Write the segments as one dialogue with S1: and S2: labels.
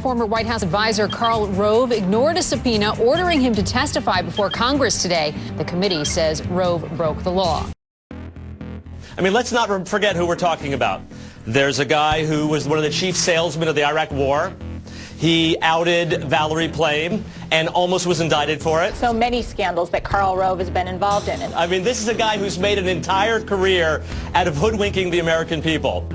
S1: former White House advisor Karl Rove ignored a subpoena ordering him to testify before Congress today. The committee says Rove broke the law.
S2: I mean, let's not forget who we're talking about. There's a guy who was one of the chief salesmen of the Iraq War. He outed Valerie Plame and almost was indicted for it.
S3: So many scandals that Karl Rove has been involved in.
S2: I mean, this is a guy who's made an entire career out of hoodwinking the American people.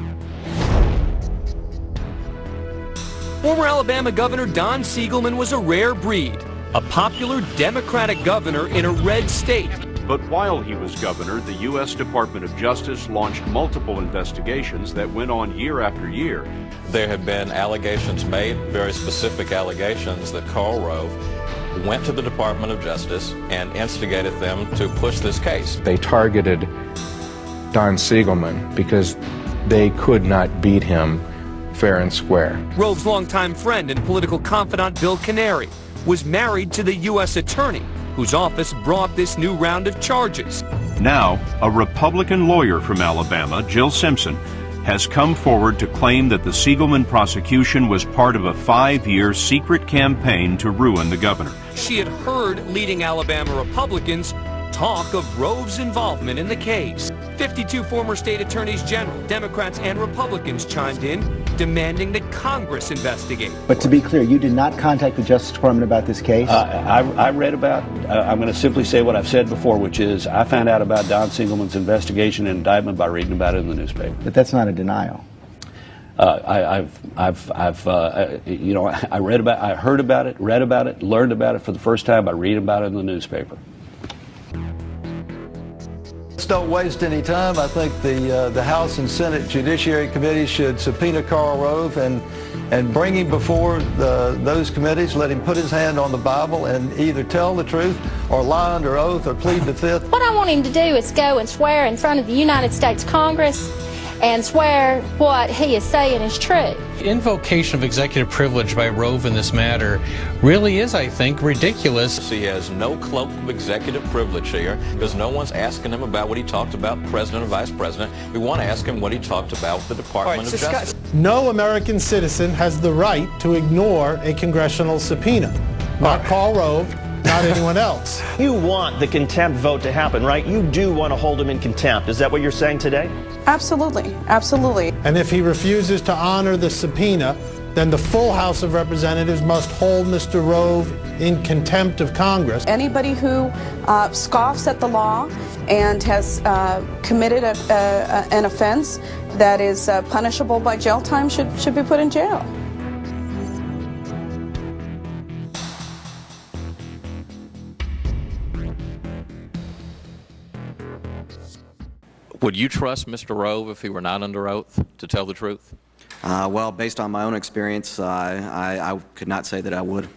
S4: Former Alabama Governor Don Siegelman was a rare breed, a popular Democratic governor in a red state.
S5: But while he was governor, the U.S. Department of Justice launched multiple investigations that went on year after year.
S6: There have been allegations made, very specific allegations, that Karl Rove went to the Department of Justice and instigated them to push this case.
S7: They targeted Don Siegelman because they could not beat him fair and square.
S4: Rove's longtime friend and political confidant Bill Canary was married to the U.S. attorney whose office brought this new round of charges.
S5: Now, a Republican lawyer from Alabama, Jill Simpson, has come forward to claim that the Siegelman prosecution was part of a 5-year secret campaign to ruin the governor.
S4: She had heard leading Alabama Republicans talk of Rove's involvement in the case. 52 former state attorneys general, Democrats and Republicans chimed in, demanding that Congress investigate.
S8: But to be clear, you did not contact the Justice Department about this case?
S9: I read about, I'm going to simply say what I've said before, which is I found out about Don Siegelman's investigation and indictment by reading about it in the newspaper.
S8: But that's not a denial.
S9: I heard about it, read about it, learned about it for the first time by reading about it in the newspaper.
S10: Let's don't waste any time. I think the House and Senate Judiciary Committee should subpoena Karl Rove and bring him before those committees, let him put his hand on the Bible and either tell the truth or lie under oath or plead the fifth.
S11: What I want him to do is go and swear in front of the United States Congress and swear what he is saying is true.
S12: Invocation of executive privilege by Rove in this matter really is, I think, ridiculous.
S6: He has no cloak of executive privilege here because no one's asking him about what he talked about, president or vice president. We want to ask him what he talked about the Department of Justice.
S13: No American citizen has the right to ignore a congressional subpoena. Not Karl Rove, not anyone else.
S14: You want the contempt vote to happen, right? You do want to hold him in contempt. Is that what you're saying today?
S15: Absolutely, absolutely.
S13: And if he refuses to honor the subpoena, then the full House of Representatives must hold Mr. Rove in contempt of Congress.
S15: Anybody who scoffs at the law and has committed an offense that is punishable by jail time should be put in jail.
S6: Would you trust Mr. Rove if he were not under oath to tell the truth?
S16: Well, based on my own experience, I could not say that I would.